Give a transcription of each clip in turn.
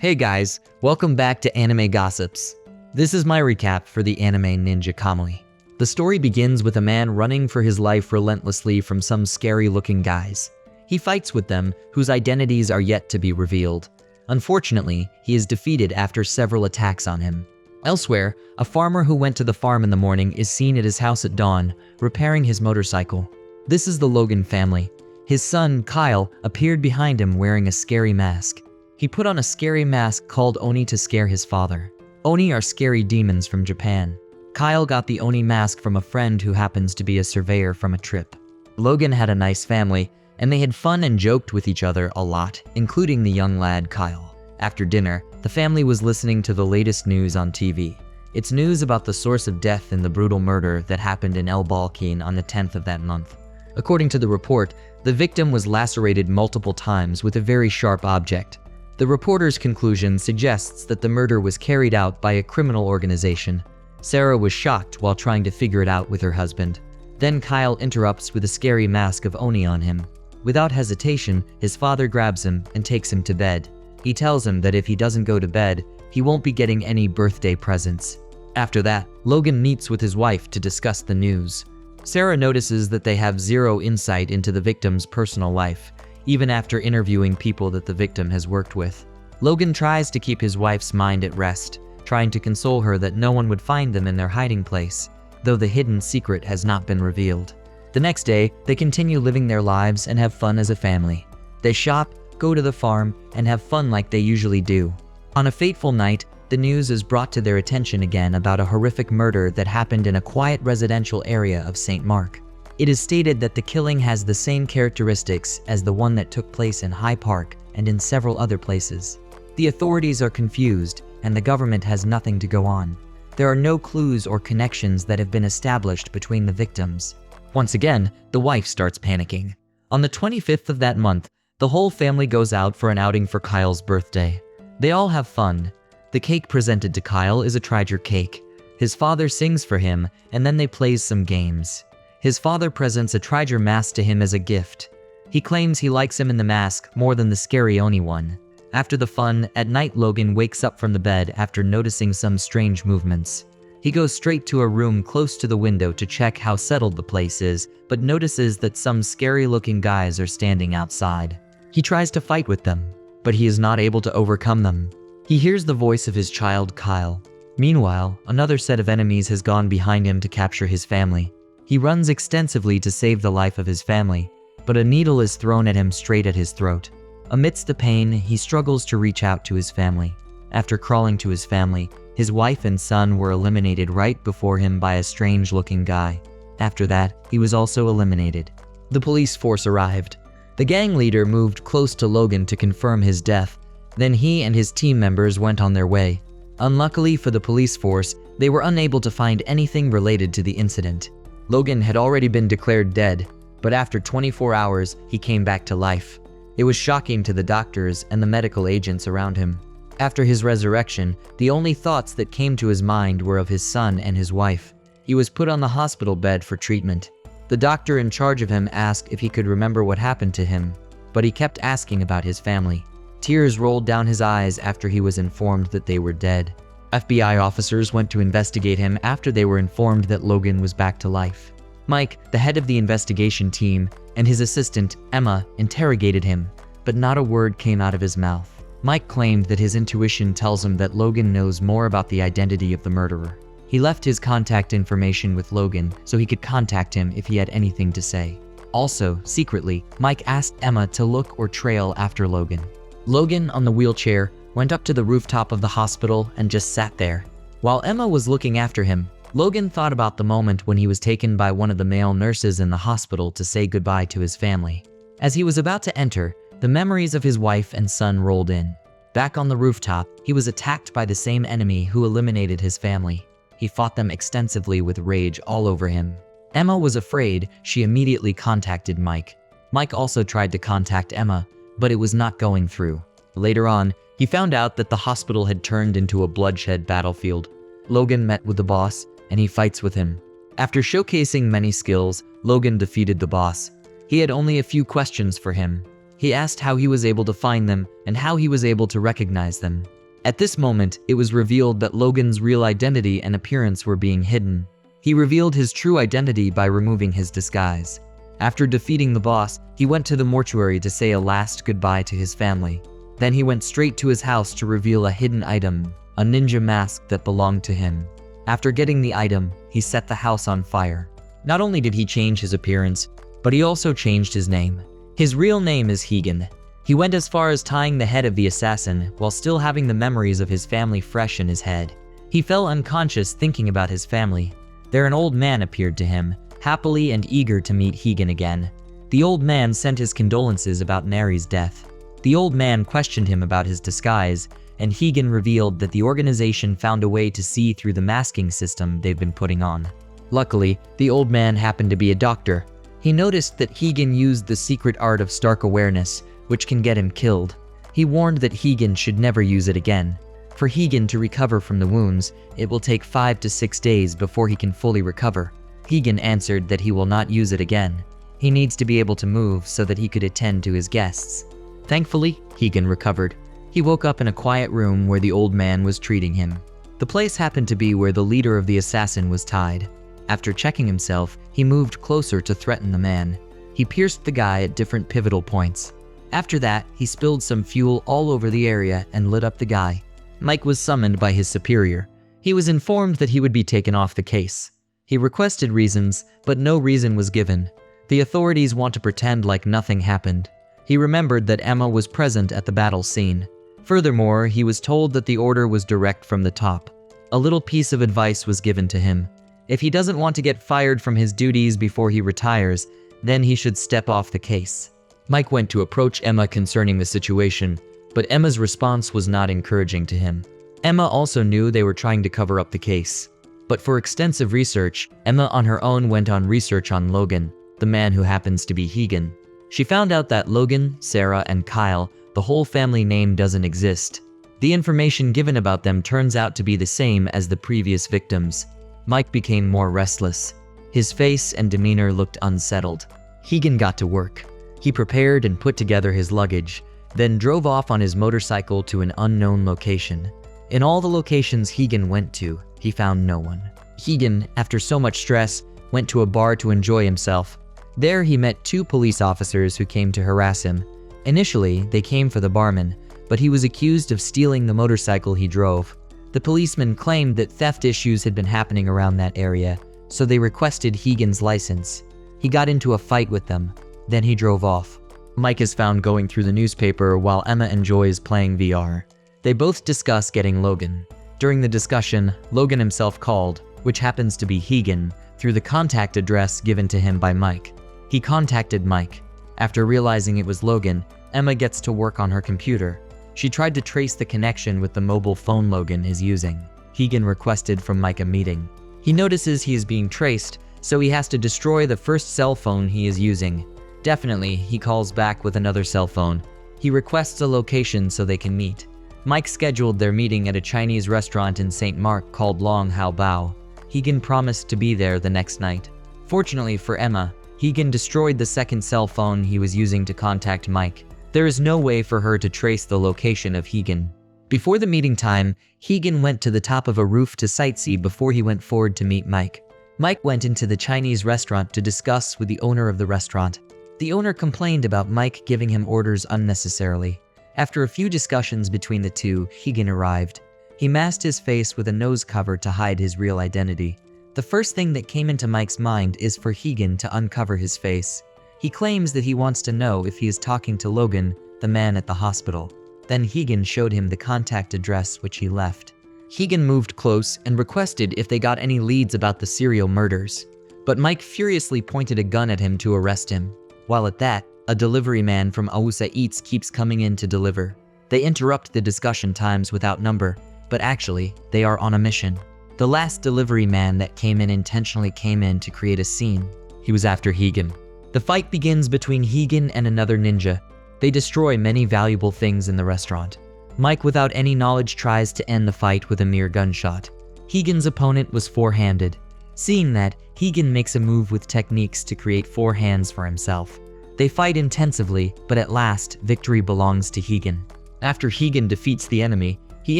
Hey guys, welcome back to Anime Gossips. This is my recap for the anime ninja Kamui. The story begins with a man running for his life relentlessly from some scary-looking guys. He fights with them, whose identities are yet to be revealed. Unfortunately, he is defeated after several attacks on him. Elsewhere, a farmer who went to the farm in the morning is seen at his house at dawn, repairing his motorcycle. This is the Logan family. His son, Kyle, appeared behind him wearing a scary mask. He put on a scary mask called Oni to scare his father. Oni are scary demons from Japan. Kyle got the Oni mask from a friend who happens to be a surveyor from a trip. Logan had a nice family, and they had fun and joked with each other a lot, including the young lad Kyle. After dinner, the family was listening to the latest news on TV. It's news about the source of death in the brutal murder that happened in El Balkine on the 10th of that month. According to the report, the victim was lacerated multiple times with a very sharp object. The reporter's conclusion suggests that the murder was carried out by a criminal organization. Sarah was shocked while trying to figure it out with her husband. Then Kyle interrupts with a scary mask of Oni on him. Without hesitation, his father grabs him and takes him to bed. He tells him that if he doesn't go to bed, he won't be getting any birthday presents. After that, Logan meets with his wife to discuss the news. Sarah notices that they have zero insight into the victim's personal life, even after interviewing people that the victim has worked with. Logan tries to keep his wife's mind at rest, trying to console her that no one would find them in their hiding place, though the hidden secret has not been revealed. The next day, they continue living their lives and have fun as a family. They shop, go to the farm, and have fun like they usually do. On a fateful night, the news is brought to their attention again about a horrific murder that happened in a quiet residential area of St. Mark. It is stated that the killing has the same characteristics as the one that took place in High Park and in several other places. The authorities are confused, and the government has nothing to go on. There are no clues or connections that have been established between the victims. Once again, the wife starts panicking. On the 25th of that month, the whole family goes out for an outing for Kyle's birthday. They all have fun. The cake presented to Kyle is a Triger cake. His father sings for him, and then they play some games. His father presents a Triger mask to him as a gift. He claims he likes him in the mask more than the scary Oni one. After the fun, at night Logan wakes up from the bed after noticing some strange movements. He goes straight to a room close to the window to check how settled the place is, but notices that some scary-looking guys are standing outside. He tries to fight with them, but he is not able to overcome them. He hears the voice of his child Kyle. Meanwhile, another set of enemies has gone behind him to capture his family. He runs extensively to save the life of his family, but a needle is thrown at him straight at his throat. Amidst the pain, he struggles to reach out to his family. After crawling to his family, his wife and son were eliminated right before him by a strange-looking guy. After that, he was also eliminated. The police force arrived. The gang leader moved close to Logan to confirm his death. Then he and his team members went on their way. Unluckily for the police force, they were unable to find anything related to the incident. Logan had already been declared dead, but after 24 hours, he came back to life. It was shocking to the doctors and the medical agents around him. After his resurrection, the only thoughts that came to his mind were of his son and his wife. He was put on the hospital bed for treatment. The doctor in charge of him asked if he could remember what happened to him, but he kept asking about his family. Tears rolled down his eyes after he was informed that they were dead. FBI officers went to investigate him after they were informed that Logan was back to life. Mike, the head of the investigation team, and his assistant, Emma, interrogated him, but not a word came out of his mouth. Mike claimed that his intuition tells him that Logan knows more about the identity of the murderer. He left his contact information with Logan so he could contact him if he had anything to say. Also, secretly, Mike asked Emma to look or trail after Logan. Logan, on the wheelchair, went up to the rooftop of the hospital and just sat there. While Emma was looking after him, Logan thought about the moment when he was taken by one of the male nurses in the hospital to say goodbye to his family. As he was about to enter, the memories of his wife and son rolled in. Back on the rooftop, he was attacked by the same enemy who eliminated his family. He fought them extensively with rage all over him. Emma was afraid. She immediately contacted Mike. Mike also tried to contact Emma, but it was not going through. Later on, he found out that the hospital had turned into a bloodshed battlefield. Logan met with the boss, and he fights with him. After showcasing many skills, Logan defeated the boss. He had only a few questions for him. He asked how he was able to find them and how he was able to recognize them. At this moment, it was revealed that Logan's real identity and appearance were being hidden. He revealed his true identity by removing his disguise. After defeating the boss, he went to the mortuary to say a last goodbye to his family. Then he went straight to his house to reveal a hidden item, a ninja mask that belonged to him. After getting the item, he set the house on fire. Not only did he change his appearance, but he also changed his name. His real name is Higan. He went as far as tying the head of the assassin while still having the memories of his family fresh in his head. He fell unconscious thinking about his family. There an old man appeared to him, happily and eager to meet Higan again. The old man sent his condolences about Neri's death. The old man questioned him about his disguise, and Higan revealed that the organization found a way to see through the masking system they've been putting on. Luckily, the old man happened to be a doctor. He noticed that Higan used the secret art of Stark awareness, which can get him killed. He warned that Higan should never use it again. For Higan to recover from the wounds, it will take 5 to 6 days before he can fully recover. Higan answered that he will not use it again. He needs to be able to move so that he could attend to his guests. Thankfully, Higan recovered. He woke up in a quiet room where the old man was treating him. The place happened to be where the leader of the assassin was tied. After checking himself, he moved closer to threaten the man. He pierced the guy at different pivotal points. After that, he spilled some fuel all over the area and lit up the guy. Mike was summoned by his superior. He was informed that he would be taken off the case. He requested reasons, but no reason was given. The authorities want to pretend like nothing happened. He remembered that Emma was present at the battle scene. Furthermore, he was told that the order was direct from the top. A little piece of advice was given to him. If he doesn't want to get fired from his duties before he retires, then he should step off the case. Mike went to approach Emma concerning the situation, but Emma's response was not encouraging to him. Emma also knew they were trying to cover up the case. But for extensive research, Emma on her own went on research on Logan, the man who happens to be Higan. She found out that Logan, Sarah, and Kyle, the whole family name doesn't exist. The information given about them turns out to be the same as the previous victims. Mike became more restless. His face and demeanor looked unsettled. Higan got to work. He prepared and put together his luggage, then drove off on his motorcycle to an unknown location. In all the locations Higan went to, he found no one. Higan, after so much stress, went to a bar to enjoy himself. There he met 2 police officers who came to harass him. Initially, they came for the barman, but he was accused of stealing the motorcycle he drove. The policemen claimed that theft issues had been happening around that area, so they requested Higan's license. He got into a fight with them, then he drove off. Mike is found going through the newspaper while Emma enjoys playing VR. They both discuss getting Logan. During the discussion, Logan himself called, which happens to be Higan, through the contact address given to him by Mike. He contacted Mike. After realizing it was Logan, Emma gets to work on her computer. She tried to trace the connection with the mobile phone Logan is using. Higan requested from Mike a meeting. He notices he is being traced, so he has to destroy the first cell phone he is using. Definitely, he calls back with another cell phone. He requests a location so they can meet. Mike scheduled their meeting at a Chinese restaurant in St. Mark called Long Hao Bao. Higan promised to be there the next night. Fortunately for Emma, Higan destroyed the second cell phone he was using to contact Mike. There is no way for her to trace the location of Higan. Before the meeting time, Higan went to the top of a roof to sightsee before he went forward to meet Mike. Mike went into the Chinese restaurant to discuss with the owner of the restaurant. The owner complained about Mike giving him orders unnecessarily. After a few discussions between the two, Higan arrived. He masked his face with a nose cover to hide his real identity. The first thing that came into Mike's mind is for Higan to uncover his face. He claims that he wants to know if he is talking to Logan, the man at the hospital. Then Higan showed him the contact address which he left. Higan moved close and requested if they got any leads about the serial murders. But Mike furiously pointed a gun at him to arrest him. While at that, a delivery man from Aauuza Eats keeps coming in to deliver. They interrupt the discussion times without number, but actually, they are on a mission. The last delivery man that came in intentionally came in to create a scene. He was after Higan. The fight begins between Higan and another ninja. They destroy many valuable things in the restaurant. Mike, without any knowledge, tries to end the fight with a mere gunshot. Higan's opponent was four-handed. Seeing that, Higan makes a move with techniques to create 4 hands for himself. They fight intensively, but at last, victory belongs to Higan. After Higan defeats the enemy, he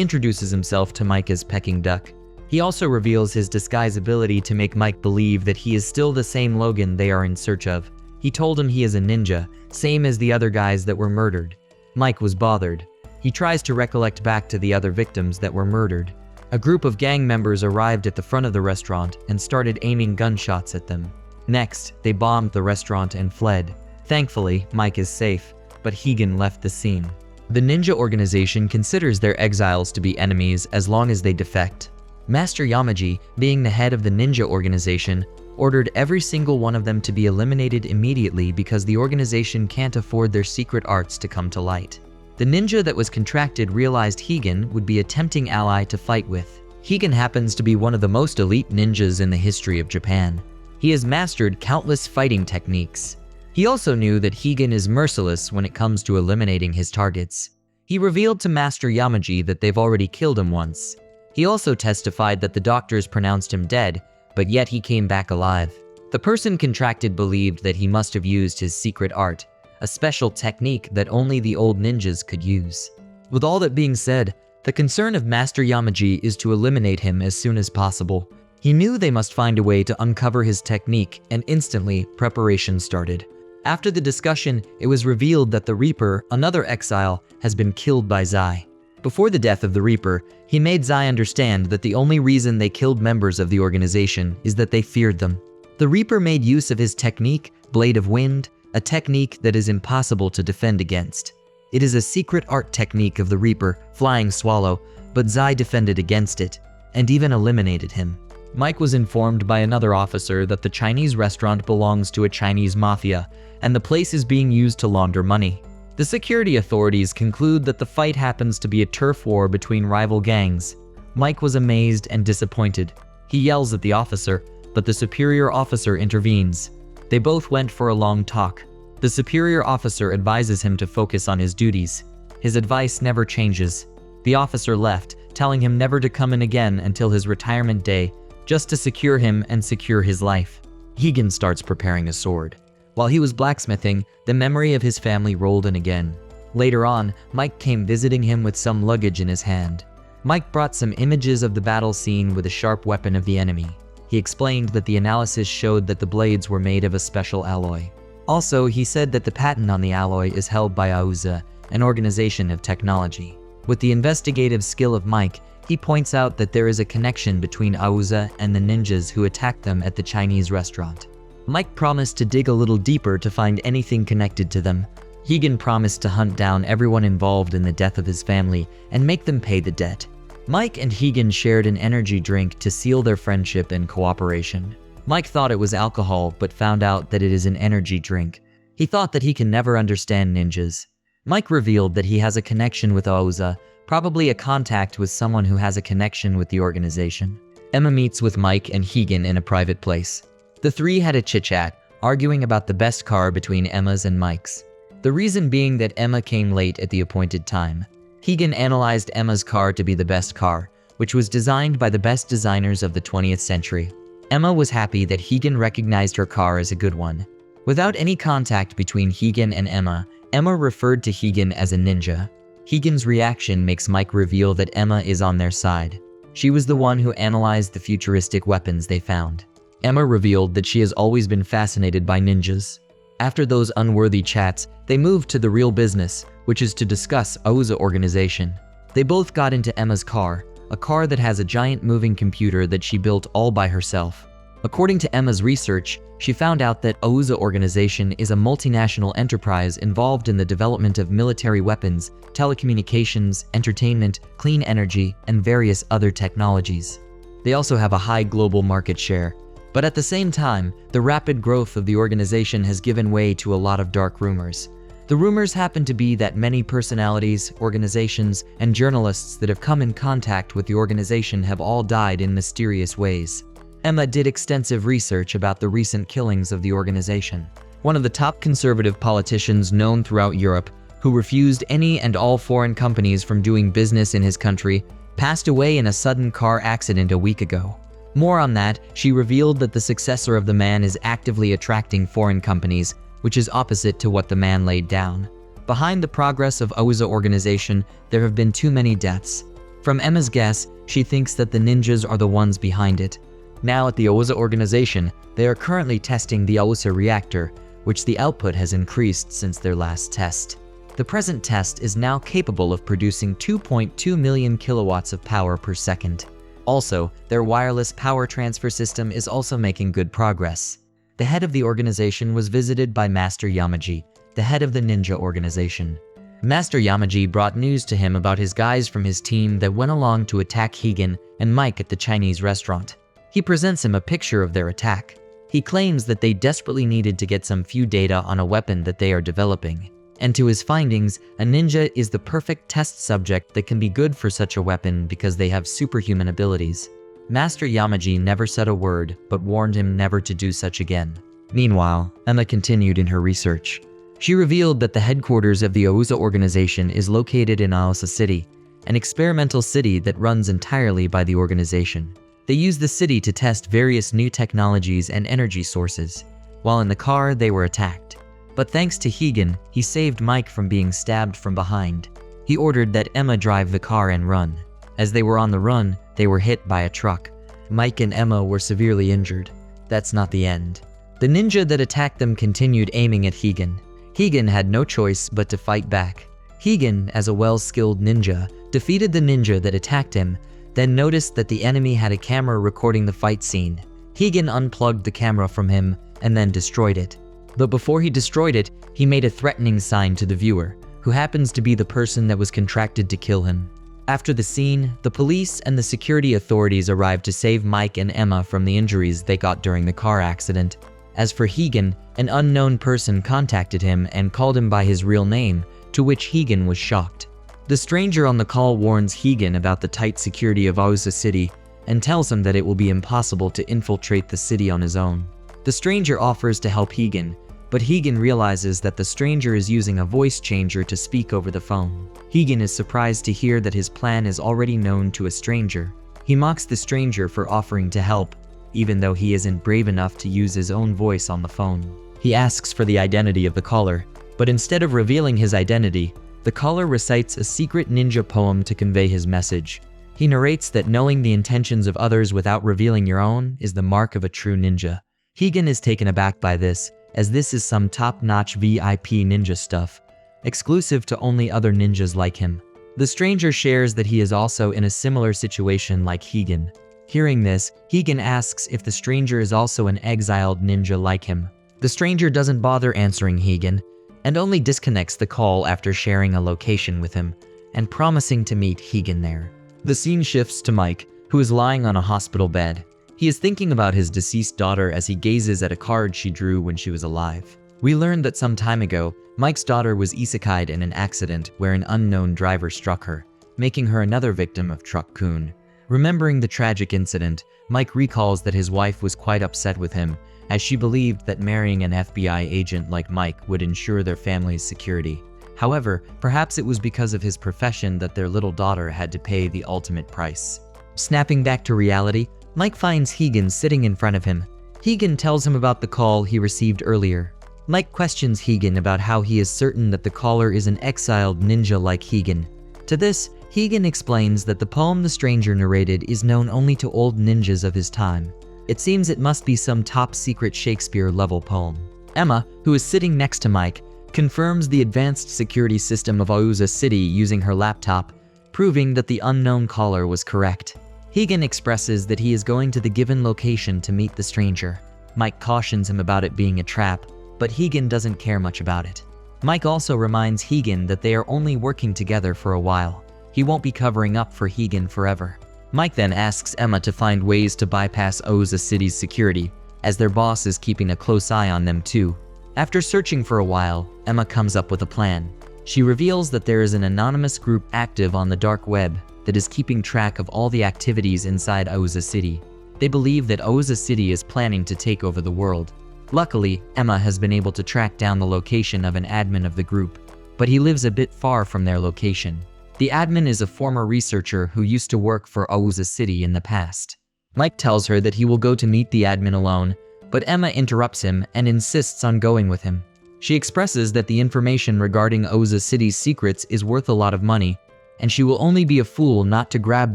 introduces himself to Mike as Peking Duck. He also reveals his disguise ability to make Mike believe that he is still the same Logan they are in search of. He told him he is a ninja, same as the other guys that were murdered. Mike was bothered. He tries to recollect back to the other victims that were murdered. A group of gang members arrived at the front of the restaurant and started aiming gunshots at them. Next, they bombed the restaurant and fled. Thankfully, Mike is safe, but Higan left the scene. The ninja organization considers their exiles to be enemies as long as they defect. Master Yamaji, being the head of the ninja organization, ordered every single one of them to be eliminated immediately because the organization can't afford their secret arts to come to light. The ninja that was contracted realized Higan would be a tempting ally to fight with. Higan happens to be one of the most elite ninjas in the history of Japan. He has mastered countless fighting techniques. He also knew that Higan is merciless when it comes to eliminating his targets. He revealed to Master Yamaji that they've already killed him once. He also testified that the doctors pronounced him dead, but yet he came back alive. The person contracted believed that he must have used his secret art, a special technique that only the old ninjas could use. With all that being said, the concern of Master Yamaji is to eliminate him as soon as possible. He knew they must find a way to uncover his technique, and instantly, preparation started. After the discussion, it was revealed that the Reaper, another exile, has been killed by Zai. Before the death of the Reaper, he made Zai understand that the only reason they killed members of the organization is that they feared them. The Reaper made use of his technique, Blade of Wind, a technique that is impossible to defend against. It is a secret art technique of the Reaper, Flying Swallow, but Zai defended against it, and even eliminated him. Mike was informed by another officer that the Chinese restaurant belongs to a Chinese mafia, and the place is being used to launder money. The security authorities conclude that the fight happens to be a turf war between rival gangs. Mike was amazed and disappointed. He yells at the officer, but the superior officer intervenes. They both went for a long talk. The superior officer advises him to focus on his duties. His advice never changes. The officer left, telling him never to come in again until his retirement day, just to secure him and secure his life. Higan starts preparing a sword. While he was blacksmithing, the memory of his family rolled in again. Later on, Mike came visiting him with some luggage in his hand. Mike brought some images of the battle scene with a sharp weapon of the enemy. He explained that the analysis showed that the blades were made of a special alloy. Also, he said that the patent on the alloy is held by Aauuza, an organization of technology. With the investigative skill of Mike, he points out that there is a connection between Aauuza and the ninjas who attacked them at the Chinese restaurant. Mike promised to dig a little deeper to find anything connected to them. Higan promised to hunt down everyone involved in the death of his family and make them pay the debt. Mike and Higan shared an energy drink to seal their friendship and cooperation. Mike thought it was alcohol, but found out that it is an energy drink. He thought that he can never understand ninjas. Mike revealed that he has a connection with Aauuza, probably a contact with someone who has a connection with the organization. Emma meets with Mike and Higan in a private place. The three had a chit-chat, arguing about the best car between Emma's and Mike's. The reason being that Emma came late at the appointed time. Higan analyzed Emma's car to be the best car, which was designed by the best designers of the 20th century. Emma was happy that Higan recognized her car as a good one. Without any contact between Higan and Emma, Emma referred to Higan as a ninja. Higan's reaction makes Mike reveal that Emma is on their side. She was the one who analyzed the futuristic weapons they found. Emma revealed that she has always been fascinated by ninjas. After those unworthy chats, they moved to the real business, which is to discuss Aauuza organization. They both got into Emma's car, a car that has a giant moving computer that she built all by herself. According to Emma's research, she found out that Aauuza organization is a multinational enterprise involved in the development of military weapons, telecommunications, entertainment, clean energy, and various other technologies. They also have a high global market share. But at the same time, the rapid growth of the organization has given way to a lot of dark rumors. The rumors happen to be that many personalities, organizations, and journalists that have come in contact with the organization have all died in mysterious ways. Emma did extensive research about the recent killings of the organization. One of the top conservative politicians known throughout Europe, who refused any and all foreign companies from doing business in his country, passed away in a sudden car accident a week ago. More on that, she revealed that the successor of the man is actively attracting foreign companies, which is opposite to what the man laid down. Behind the progress of Aauuza organization, there have been too many deaths. From Emma's guess, she thinks that the ninjas are the ones behind it. Now at the Aauuza organization, they are currently testing the Aauuza reactor, which the output has increased since their last test. The present test is now capable of producing 2.2 million kilowatts of power per second. Also, their wireless power transfer system is also making good progress. The head of the organization was visited by Master Yamaji, the head of the ninja organization. Master Yamaji brought news to him about his guys from his team that went along to attack Higan and Mike at the Chinese restaurant. He presents him a picture of their attack. He claims that they desperately needed to get some few data on a weapon that they are developing. And to his findings, a ninja is the perfect test subject that can be good for such a weapon because they have superhuman abilities. Master Yamaji never said a word, but warned him never to do such again. Meanwhile, Emma continued in her research. She revealed that the headquarters of the Aauuza organization is located in Aauuza City, an experimental city that runs entirely by the organization. They use the city to test various new technologies and energy sources. While in the car, they were attacked. But thanks to Higan, he saved Mike from being stabbed from behind. He ordered that Emma drive the car and run. As they were on the run, they were hit by a truck. Mike and Emma were severely injured. That's not the end. The ninja that attacked them continued aiming at Higan. Higan had no choice but to fight back. Higan, as a well-skilled ninja, defeated the ninja that attacked him, then noticed that the enemy had a camera recording the fight scene. Higan unplugged the camera from him and then destroyed it. But before he destroyed it, he made a threatening sign to the viewer, who happens to be the person that was contracted to kill him. After the scene, the police and the security authorities arrived to save Mike and Emma from the injuries they got during the car accident. As for Higan, an unknown person contacted him and called him by his real name, to which Higan was shocked. The stranger on the call warns Higan about the tight security of Aauuza City and tells him that it will be impossible to infiltrate the city on his own. The stranger offers to help Higan, but Higan realizes that the stranger is using a voice changer to speak over the phone. Higan is surprised to hear that his plan is already known to a stranger. He mocks the stranger for offering to help, even though he isn't brave enough to use his own voice on the phone. He asks for the identity of the caller, but instead of revealing his identity, the caller recites a secret ninja poem to convey his message. He narrates that knowing the intentions of others without revealing your own is the mark of a true ninja. Higan is taken aback by this, as this is some top-notch VIP ninja stuff, exclusive to only other ninjas like him. The stranger shares that he is also in a similar situation like Higan. Hearing this, Higan asks if the stranger is also an exiled ninja like him. The stranger doesn't bother answering Higan, and only disconnects the call after sharing a location with him, and promising to meet Higan there. The scene shifts to Mike, who is lying on a hospital bed. He is thinking about his deceased daughter as he gazes at a card she drew when she was alive. We learned that some time ago, Mike's daughter was isekai'd in an accident where an unknown driver struck her, making her another victim of Truck Kun. Remembering the tragic incident, Mike recalls that his wife was quite upset with him, as she believed that marrying an FBI agent like Mike would ensure their family's security. However, perhaps it was because of his profession that their little daughter had to pay the ultimate price. Snapping back to reality, Mike finds Higan sitting in front of him. Higan tells him about the call he received earlier. Mike questions Higan about how he is certain that the caller is an exiled ninja like Higan. To this, Higan explains that the poem the stranger narrated is known only to old ninjas of his time. It seems it must be some top-secret Shakespeare-level poem. Emma, who is sitting next to Mike, confirms the advanced security system of Aauuza City using her laptop, proving that the unknown caller was correct. Higan expresses that he is going to the given location to meet the stranger. Mike cautions him about it being a trap, but Higan doesn't care much about it. Mike also reminds Higan that they are only working together for a while. He won't be covering up for Higan forever. Mike then asks Emma to find ways to bypass Aauuza City's security, as their boss is keeping a close eye on them too. After searching for a while, Emma comes up with a plan. She reveals that there is an anonymous group active on the dark web that is keeping track of all the activities inside Aauuza City. They believe that Aauuza City is planning to take over the world. Luckily, Emma has been able to track down the location of an admin of the group, but he lives a bit far from their location. The admin is a former researcher who used to work for Aauuza City in the past. Mike tells her that he will go to meet the admin alone, but Emma interrupts him and insists on going with him. She expresses that the information regarding Aauuza City's secrets is worth a lot of money, and she will only be a fool not to grab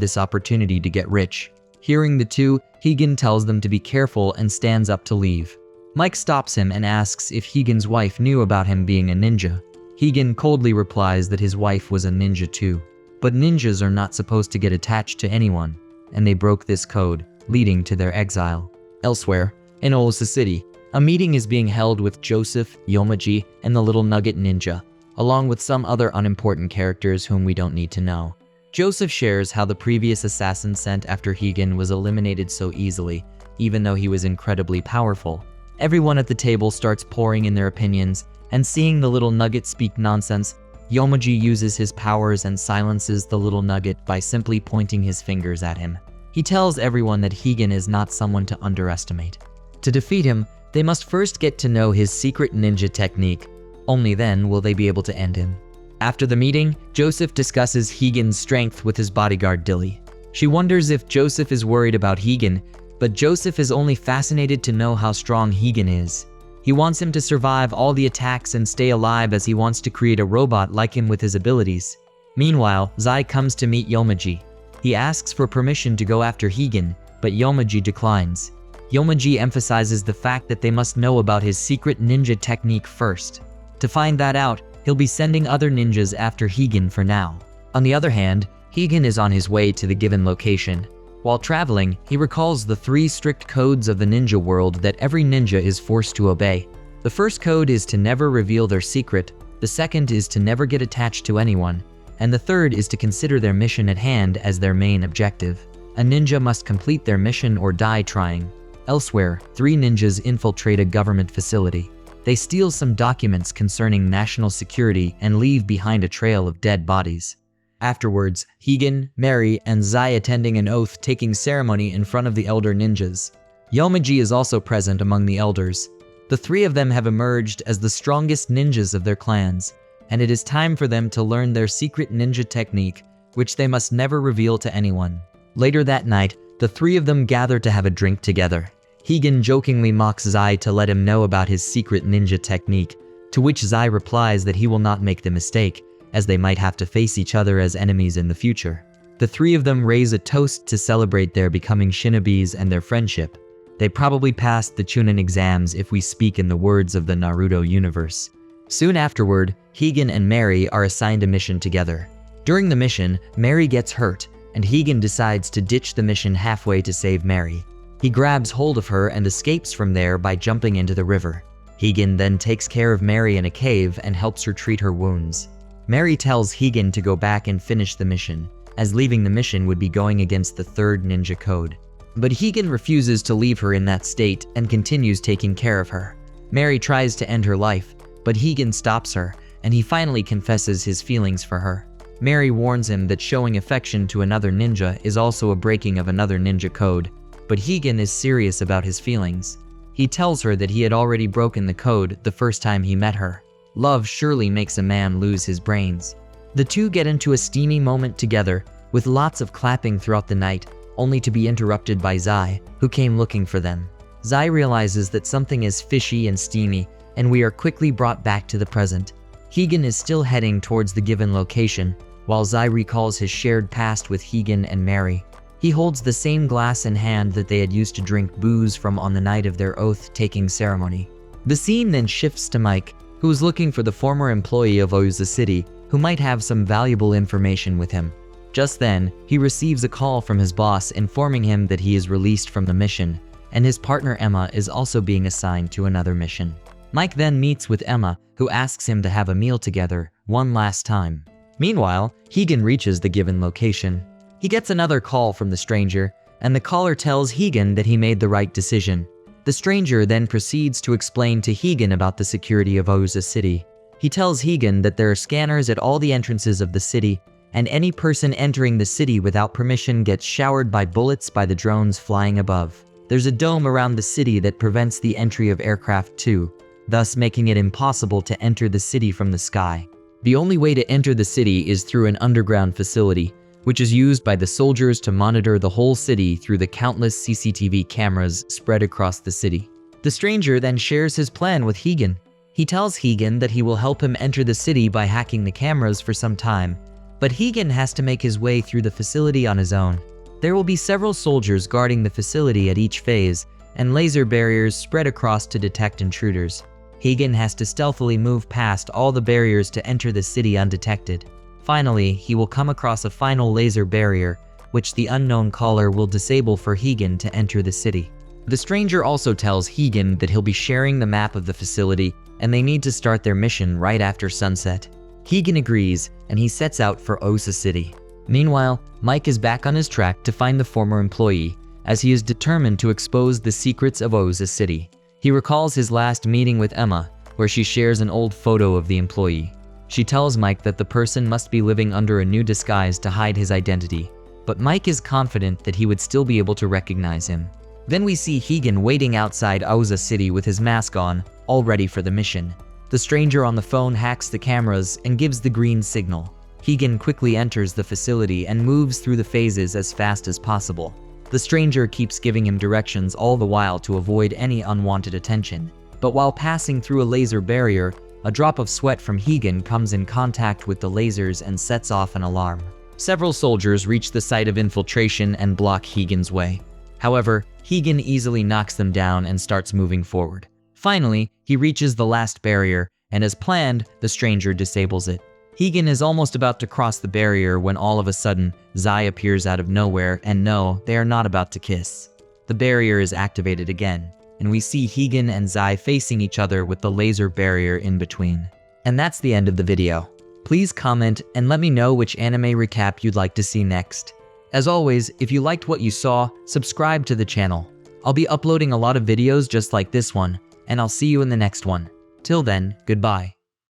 this opportunity to get rich. Hearing the two, Higan tells them to be careful and stands up to leave. Mike stops him and asks if Higan's wife knew about him being a ninja. Higan coldly replies that his wife was a ninja too. But ninjas are not supposed to get attached to anyone, and they broke this code, leading to their exile. Elsewhere, in Aauuza City, a meeting is being held with Joseph, Yomaji, and the Little Nugget Ninja, along with some other unimportant characters whom we don't need to know. Joseph shares how the previous assassin sent after Higan was eliminated so easily, even though he was incredibly powerful. Everyone at the table starts pouring in their opinions, and seeing the Little Nugget speak nonsense, Yomaji uses his powers and silences the Little Nugget by simply pointing his fingers at him. He tells everyone that Higan is not someone to underestimate. To defeat him, they must first get to know his secret ninja technique. Only then will they be able to end him. After the meeting, Joseph discusses Higan's strength with his bodyguard Dilly. She wonders if Joseph is worried about Higan, but Joseph is only fascinated to know how strong Higan is. He wants him to survive all the attacks and stay alive, as he wants to create a robot like him with his abilities. Meanwhile, Zai comes to meet Yomaji. He asks for permission to go after Higan, but Yomaji declines. Yomaji emphasizes the fact that they must know about his secret ninja technique first. To find that out, he'll be sending other ninjas after Higan for now. On the other hand, Higan is on his way to the given location. While traveling, he recalls the 3 strict codes of the ninja world that every ninja is forced to obey. The first code is to never reveal their secret, the second is to never get attached to anyone, and the third is to consider their mission at hand as their main objective. A ninja must complete their mission or die trying. Elsewhere, 3 ninjas infiltrate a government facility. They steal some documents concerning national security and leave behind a trail of dead bodies. Afterwards, Higan, Mary, and Zai attending an oath-taking ceremony in front of the elder ninjas. Yomaji is also present among the elders. The 3 of them have emerged as the strongest ninjas of their clans, and it is time for them to learn their secret ninja technique, which they must never reveal to anyone. Later that night, the 3 of them gather to have a drink together. Higan jokingly mocks Zai to let him know about his secret ninja technique, to which Zai replies that he will not make the mistake, as they might have to face each other as enemies in the future. The 3 of them raise a toast to celebrate their becoming shinobis and their friendship. They probably passed the Chunin exams if we speak in the words of the Naruto universe. Soon afterward, Higan and Mary are assigned a mission together. During the mission, Mary gets hurt, and Higan decides to ditch the mission halfway to save Mary. He grabs hold of her and escapes from there by jumping into the river. Higan then takes care of Mary in a cave and helps her treat her wounds. Mary tells Higan to go back and finish the mission, as leaving the mission would be going against the 3rd ninja code. But Higan refuses to leave her in that state and continues taking care of her. Mary tries to end her life, but Higan stops her, and he finally confesses his feelings for her. Mary warns him that showing affection to another ninja is also a breaking of another ninja code, but Higan is serious about his feelings. He tells her that he had already broken the code the first time he met her. Love surely makes a man lose his brains. The two get into a steamy moment together, with lots of clapping throughout the night, only to be interrupted by Zai, who came looking for them. Zai realizes that something is fishy and steamy, and we are quickly brought back to the present. Higan is still heading towards the given location, while Zai recalls his shared past with Higan and Mary. He holds the same glass in hand that they had used to drink booze from on the night of their oath-taking ceremony. The scene then shifts to Mike, who is looking for the former employee of Aauuza City, who might have some valuable information with him. Just then, he receives a call from his boss informing him that he is released from the mission, and his partner Emma is also being assigned to another mission. Mike then meets with Emma, who asks him to have a meal together one last time. Meanwhile, Higan reaches the given location. He gets another call from the stranger, and the caller tells Higan that he made the right decision. The stranger then proceeds to explain to Higan about the security of Aauuza City. He tells Higan that there are scanners at all the entrances of the city, and any person entering the city without permission gets showered by bullets by the drones flying above. There's a dome around the city that prevents the entry of aircraft too, thus making it impossible to enter the city from the sky. The only way to enter the city is through an underground facility, which is used by the soldiers to monitor the whole city through the countless CCTV cameras spread across the city. The stranger then shares his plan with Higan. He tells Higan that he will help him enter the city by hacking the cameras for some time, but Higan has to make his way through the facility on his own. There will be several soldiers guarding the facility at each phase, and laser barriers spread across to detect intruders. Higan has to stealthily move past all the barriers to enter the city undetected. Finally, he will come across a final laser barrier, which the unknown caller will disable for Higan to enter the city. The stranger also tells Higan that he'll be sharing the map of the facility and they need to start their mission right after sunset. Higan agrees, and he sets out for Aauuza City. Meanwhile, Mike is back on his track to find the former employee, as he is determined to expose the secrets of Aauuza City. He recalls his last meeting with Emma, where she shares an old photo of the employee. She tells Mike that the person must be living under a new disguise to hide his identity, but Mike is confident that he would still be able to recognize him. Then we see Higan waiting outside Aauuza City with his mask on, all ready for the mission. The stranger on the phone hacks the cameras and gives the green signal. Higan quickly enters the facility and moves through the phases as fast as possible. The stranger keeps giving him directions all the while to avoid any unwanted attention. But while passing through a laser barrier, a drop of sweat from Higan comes in contact with the lasers and sets off an alarm. Several soldiers reach the site of infiltration and block Higan's way. However, Higan easily knocks them down and starts moving forward. Finally, he reaches the last barrier, and as planned, the stranger disables it. Higan is almost about to cross the barrier when all of a sudden, Zai appears out of nowhere, and no, they are not about to kiss. The barrier is activated again, and we see Higan and Zai facing each other with the laser barrier in between. And that's the end of the video. Please comment and let me know which anime recap you'd like to see next. As always, if you liked what you saw, subscribe to the channel. I'll be uploading a lot of videos just like this one, and I'll see you in the next one. Till then, goodbye.